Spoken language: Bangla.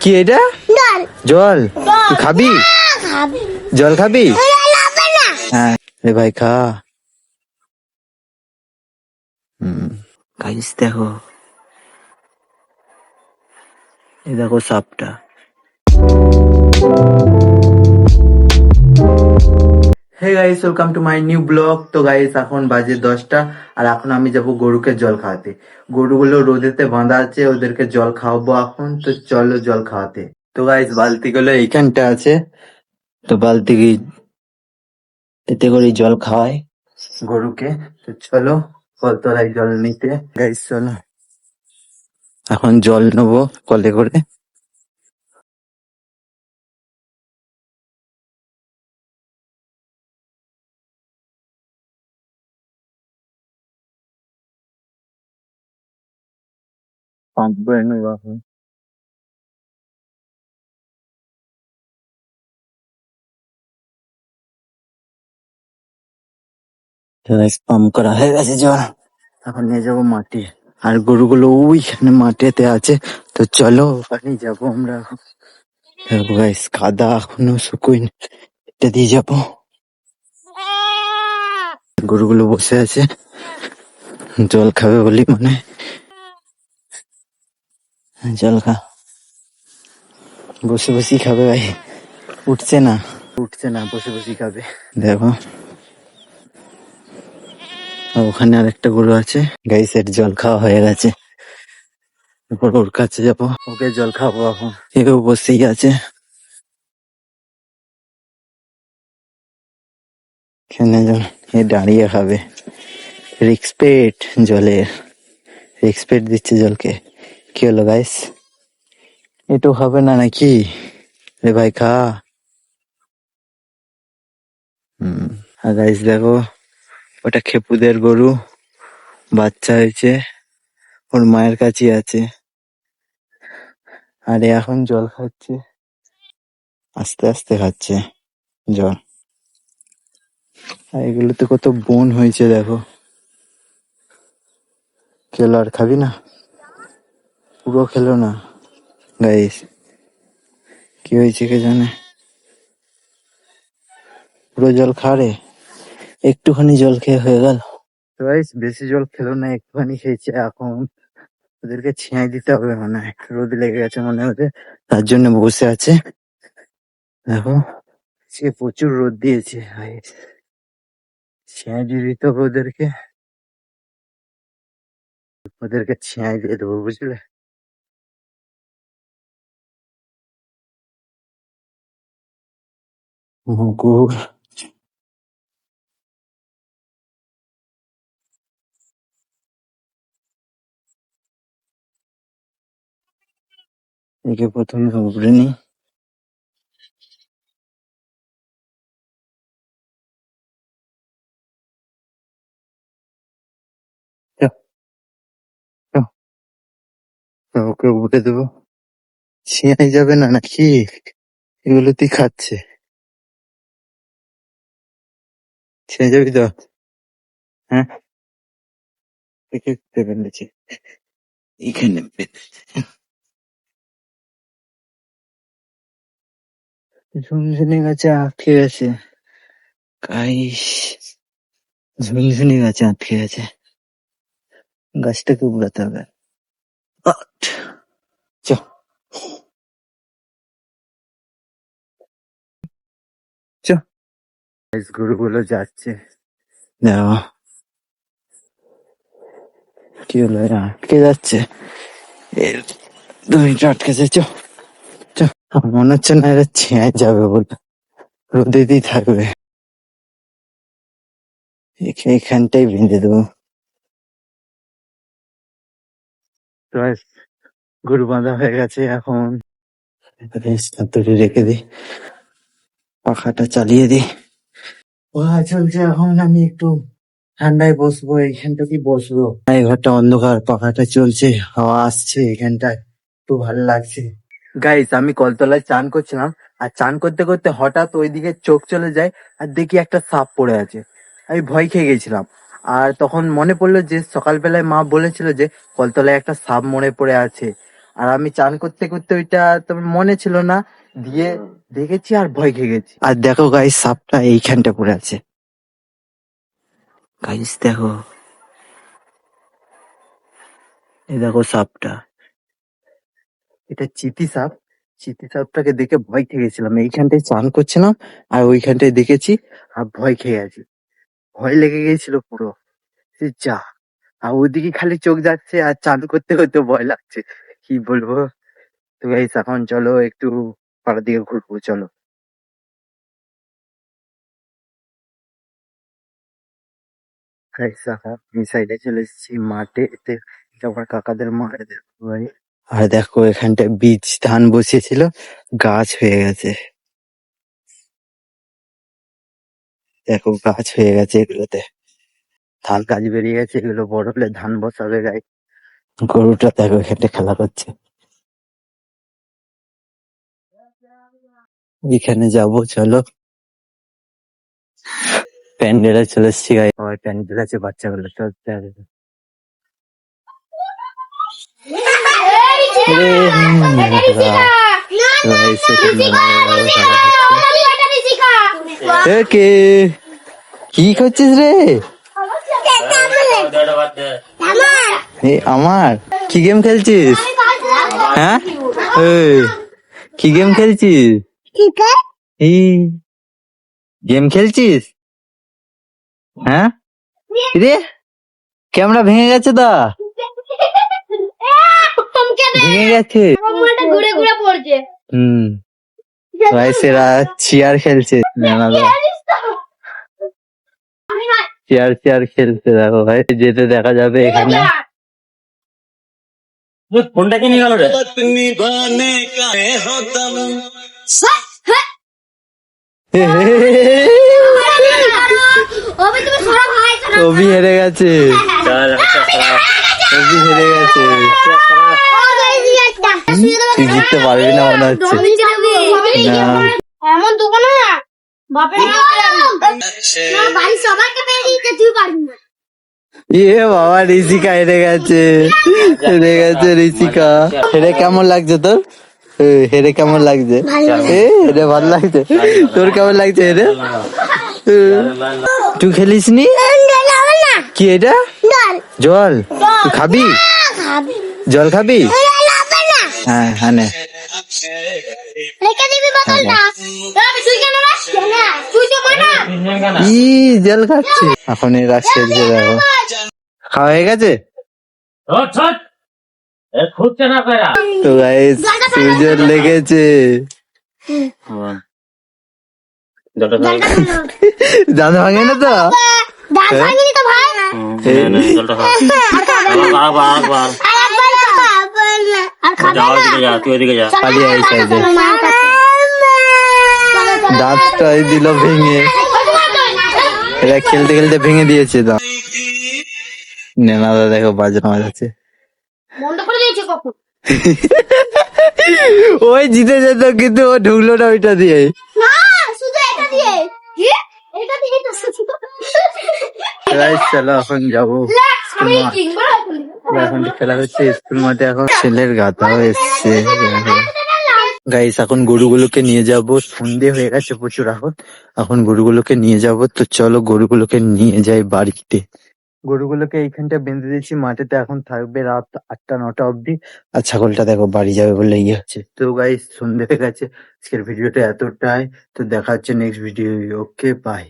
কি এটা? জল খাবি? জল খাবি? হ্যাঁ রে ভাই খা। গাইস দেখো, এই দেখো সাপটা। Hey guys, welcome to my new blog. তো গাইস এখন বাজে 10টা, আর এখন আমি যাব গরুকে জল খাওয়াতে। গরুগুলো রোদেতে বাঁধা আছে, ওদেরকে জল খাওয়াবো এখন। তো চলো জল খাওয়াতে। তো গাইস বালতি গুলো এইখানটা আছে, তো বালতি এতে করে জল খাওয়াই গরুকে। তো চলো কলতলায় জল নিতে। গাইস চলো এখন জল নেবো কলে করে। পাম্প করে নেবো এখন। পাম্প করা হয়ে গেছে জল, এখন নিয়ে যাবো মাঠে। আর গরুগুলো ওইখানে মাঠেতে আছে, তো চলো ওখানে যাবো আমরা এখন। দেখো গাইস কাদা এখনো শুকোয়নি, এটা দিয়ে যাবো। গরুগুলো বসে আছে জল খাবে বলি মনে হয়। জল খা, বসে বসেই খাবে ভাই, উঠছে না উঠছে না, বসে বসেই খাবে। দেখো ওখানে আরেকটা গরু আছে। গাইসের জল খাওয়া হয়ে গেছে, এরপর ওর কাছে যাবো, ওকে জল খাবো এখন। এও বসেই আছে, এখানে জল এ দাঁড়িয়ে খাবে। রেসপেক্ট জলের, রেসপেক্ট দিচ্ছে জলকে। কি হলো গাইস, এটু হবে না নাকি? রে ভাই খা। আর গাইস দেখো, ওটা খেপুদের গরু, বাচ্চা হয়েছে, ওর মায়ের কাছেই আছে। আর এ এখন জল খাচ্ছে, আস্তে আস্তে খাচ্ছে জল। আর এগুলোতে কত বন হয়েছে দেখো। খেলো আর খাবি না? পুরো খেলো না গাইস, কি হয়েছে কে জানে। পুরো জল খা রে, একটুখানি জল খেয়ে হয়ে গেল। তো গাইস বেশি জল খেলো না, একটুখানি খেয়েছে। এখন ওদেরকে ছিঁয়াই দিতে হবে মনে হয়, রোদ লেগে গেছে মনে হয় ওদের, তার জন্য বসে আছে। দেখো সে প্রচুর রোদ দিয়েছে, ছিঁয়াই দিয়ে দিতে হবে ওদেরকে, ওদেরকে ছিঁয়াই দিয়ে দেবো বুঝলে। মুকুর একে প্রথমে উপরে নি। ওকে উঠে দেবো, ছিঁয়াই যাবে না নাকি? এগুলোতেই খাচ্ছে, ছিঁড়ে যাবি তো? হ্যাঁ একে বেঁধেছে এখানে, বেঁধেছে। ঝুনঝুনি গাছে আটকে গেছে গাইস, ঝুনঝুনি গাছে আটকে গেছে, গাছটাকে উড়াতে হবে। আট! চ চ গাইস, গরুগুলো যাচ্ছে। দেখো কি হলো, এরা আটকে যাচ্ছে, এর দড়িটা আটকেছে। চ চ, আমার মনে হচ্ছে না এরা ছিঁড়ে যাবে বলে, রোদেতেই থাকবে। এখানটাই বেঁধে দেবো। তো guys, গরু বাঁধা হয়ে গেছে এখন। দড়ি রেখে দিই, পাখাটা চালিয়ে দিই। ওয়া চলছে, এখন আমি একটু ঠান্ডায় বসবো, এইখানটাতেই বসবো। এই ঘরটা অন্ধকার, পাখাটা চলছে, হাওয়া আসছে এখানটায়, একটু ভালো লাগছে। গাইস আমি কলতলায় চান করছিলাম, আর চান করতে করতে হঠাৎ ওইদিকে চোখ চলে যায়, আর দেখি একটা সাপ পড়ে আছে। আমি ভয় খেয়ে গেছিলাম। আর তখন মনে পড়লো যে সকালবেলায় মা বলেছিল যে কলতলায় একটা সাপ মরে পড়ে আছে। আর আমি চান করতে করতে ওইটা তোমার মনে ছিল না, দিয়ে দেখেছি আর ভয় খেয়ে গেছি। আর দেখো গাইস, সাপটা এইখানটা পড়ে আছে গাইস, দেখো এই দেখো সাপটা, এটা চিতি সাপ। চিতি সাপটাকে দেখে ভয় খেয়ে গেছিলাম, এইখানটায় চান করছিলাম আর ওইখানটায় দেখেছি আর ভয় খেয়ে গেছি, ভয় লেগে গেছিল পুরো, সে যা। আর ওইদিকে খালি চোখ যাচ্ছে আর চান করতে করতে ভয় লাগছে, কি বলবো। তো গাইস এখন চলো একটু পাড়ার দিকে ঘুরবো, চলো। গাইস এখন এই সাইডে চলে এসেছি মাঠে, এতে এটা আমার কাকাদের মায়েদের বাড়ি। আর দেখো এখানটায় বীজ ধান বসিয়েছিল, গাছ হয়ে গেছে, দেখো গাছ হয়ে গেছে এগুলোতে, ধান গাছ বেরিয়ে গেছে, এগুলো বড় হলে ধান বসাবে গাই। গরুটা দেখো এখানটা খেলা করছে, এখানে যাবো চলো। প্যান্ডেলে চলে এসছি গাই, সবাই প্যান্ডেল আছে, বাচ্চাগুলো সব দেখো। কে কি করছিস রে? এ আমার কি গেম খেলছিস? হ্যাঁ কি গেম খেলছিস? গেম খেলছিস? হ্যাঁ রে, ক্যামেরা ভেঙে গেছে, দা ভেঙে গেছে। ঘুরে ঘুরে পড়ছে। হুম, এরা চেয়ার খেলছে, চেয়ার চেয়ার খেলছে, দেখো ভাই যেতে দেখা যাবে এখানে। ফোনটা কি নিয়ে গেল রে? অভি হেরে গেছে, অভি হেরে গেছে, তুই জিততে পারবি না মনে হচ্ছে। না এমন দোকানে বাপের বাড়ি সবাইকে পেয়ে দিতে তুই পারবি না। ইয়ে বাবা, ঋষিকা হেরে গেছে, হেরে গেছে ঋষিকা। হেরে কেমন লাগছে তোর? হেরে কেমন লাগছে? হেরে ভালো লাগছে, তোর কেমন লাগছে হেরে? তুই খেলিস নি? কি এটা? জল? তুই খাবি? জল খাবি? হ্যাঁ হ্যাঁ নে। জল খাচ্ছে এখন, এরা খেলছে দেখো। খাওয়া হয়ে গেছে তো গাইস, সূর্য লেগেছে, দাঁত ভাঙে না তো? দাঁতটাই দিল ভেঙে, এরা খেলতে খেলতে ভেঙে দিয়েছে দাঁত। নেনাদা দেখো বাজনা বাজাচ্ছে, ওই জিতে যেত কিন্তু ও ঢুকলো না ওইটা দিয়ে। চলো এখন যাবো, এখন খেলা হচ্ছে স্কুল মাঠে, এখন ছেলের গাথাও এসছে। গাইস এখন গরুগুলোকে নিয়ে যাব, সন্ধে হয়ে গেছে প্রচুর, এখন গরুগুলোকে নিয়ে যাব। তো চলো গরুগুলোকে নিয়ে যাই বাড়িতে। গরুগুলোকে এইখানটা বেঁধে দিয়েছি মাঠেতে, এখন থাকবে রাত 8টা-9টা অব্দি। আর ছাগলটা দেখো বাড়ি যাবে বলে ইয়ে হচ্ছে। তো গাইস সন্ধে হয়ে গেছে, আজকের ভিডিওটা এতটাই। তো দেখা হচ্ছে নেক্সট ভিডিও, ওকে বাই।